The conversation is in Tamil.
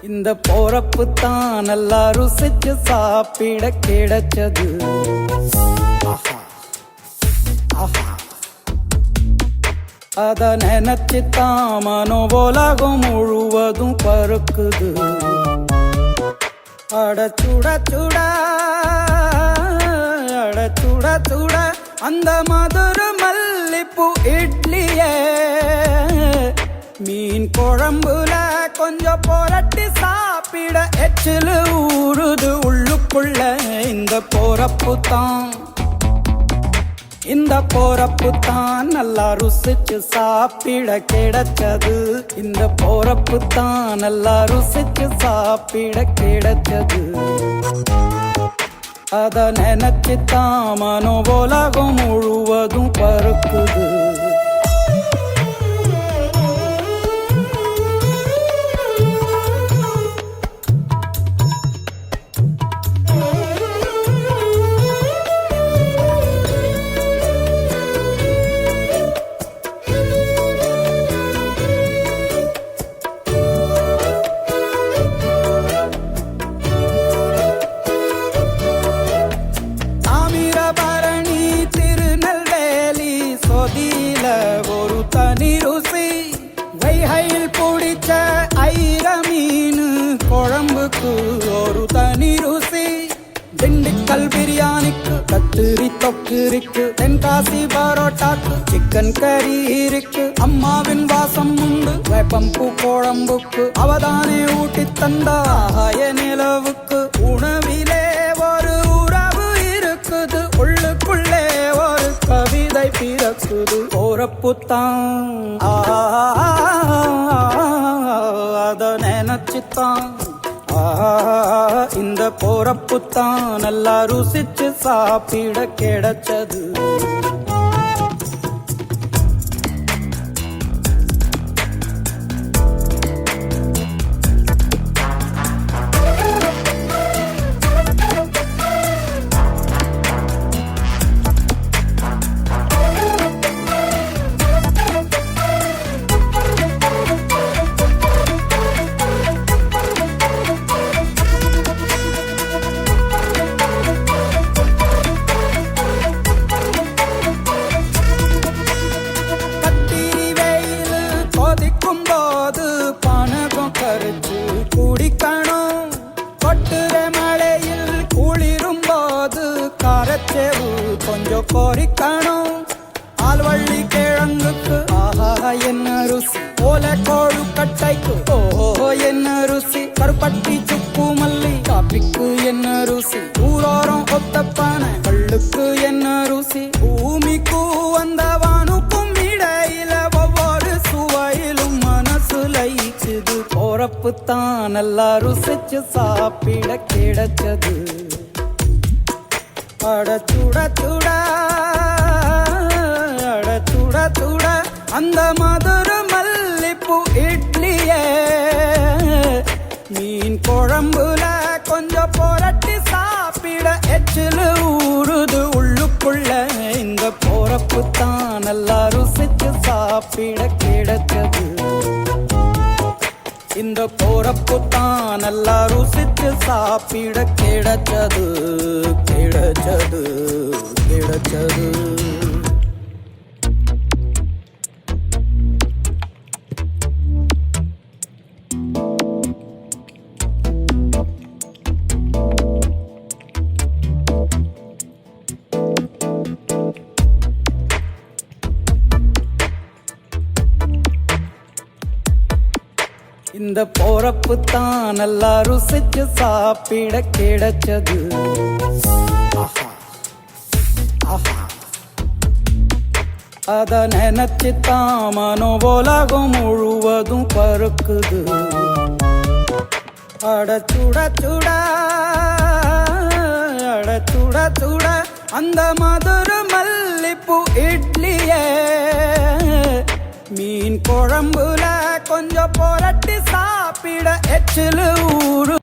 இந்த போறப்பு தான் நல்லா ருசிச்சு சாப்பிட கிடைச்சது. அத நினைச்சு தான் மனோ உலகம் முழுவதும் பருக்குது. அட சுட சுட அட சுட சுட அந்த மதுரை மல்லிப்பூ இட்லியே மீன் குழம்புல கொஞ்சம் புரட்டி சாப்பிட எச்சிலு ஊறுது உள்ளுக்குள்ள. இந்த போறப்பு தான் நல்லா ருசிச்சு சாப்பிட கிடைச்சது. இந்த போறப்பு தான் நல்லா ருசிச்சு சாப்பிட கிடைச்சது. அத நினைச்சு தான் மனோ உலகம் முழுவதும் பருக்குது. ஒரு தனி ருசி வைகையில் பிடிச்ச ஐர மீன் குழம்புக்கு ஒரு தனி ருசி. திண்டுக்கல் பிரியாணிக்கு கத்திரி தொக்கு இருக்கு. தென்காசி பரோட்டாக்கு சிக்கன் கறி இருக்கு. அம்மாவின் வாசம் உண்டு வேப்பம்பூ குழம்புக்கு. அவதானே ஊட்டி தந்தாய நிலவுக்கு. உணவிலே ஒரு உறவு இருக்குது. உள்ளுக்குள்ளே ஒரு கவிதை பிறக்குது. போறப்பு தான் அத நினைச்சுத்தான் இந்த போறப்பு தான் நல்லா ருசிச்சு சாப்பிட கிடைச்சது. குடிக்கணும் கொட்டுற மழையில் குளிரும் போது காரச்சேவு கொஞ்சம் கோரிக்கணும். ஆல்வள்ளி கிழங்குக்கு ஆஹா என்ன ருசி. ஓல கோழு கட்டைக்கு ஓஹோ என்ன ருசி. கருப்பட்டி சுக்கு மல்லி காப்பிக்கு என்ன ருசி. ஊரோரம் ஒத்தப்பான கள்ளுக்கு என்ன ருசி. பூமிக்கு வந்தவானுக்கும் இடையில ஒவ்வொரு சுவையிலும் மனசு லயிச்சுது. போறப்பு தான் நல்லா ருசிச்சு சாப்பிட கிடைச்சது. அட சுட சுட அட சுட சுட அந்த மதுரை மல்லிப்பூ இட்லியே மீன் குழம்புல கொஞ்சம் புரட்டி சாப்பிட எச்சிலு ஊறுது உள்ளுக்குள்ள. இந்த போறப்பு தான் நல்லா ருசிச்சு சாப்பிட கிடைச்சது. இந்த போறப்பு தான் நல்லா ருசிச்சு சாப்பிட கிடைச்சது கிடைச்சது கிடைச்சது. இந்த போறப்பு தான் நல்லா ருசிச்சு சாப்பிட கிடைச்சது. அத நினைச்சு தான் மனோ உலகம் முழுவதும் பருக்குது. அட சுட சுட அட சுட சுட அந்த மதுரை மல்லிப்பூ இட்லியே மீன் குழம்புல கொஞ்சம் புரட்டி சாப்பிட எச்சிலு ஊறு.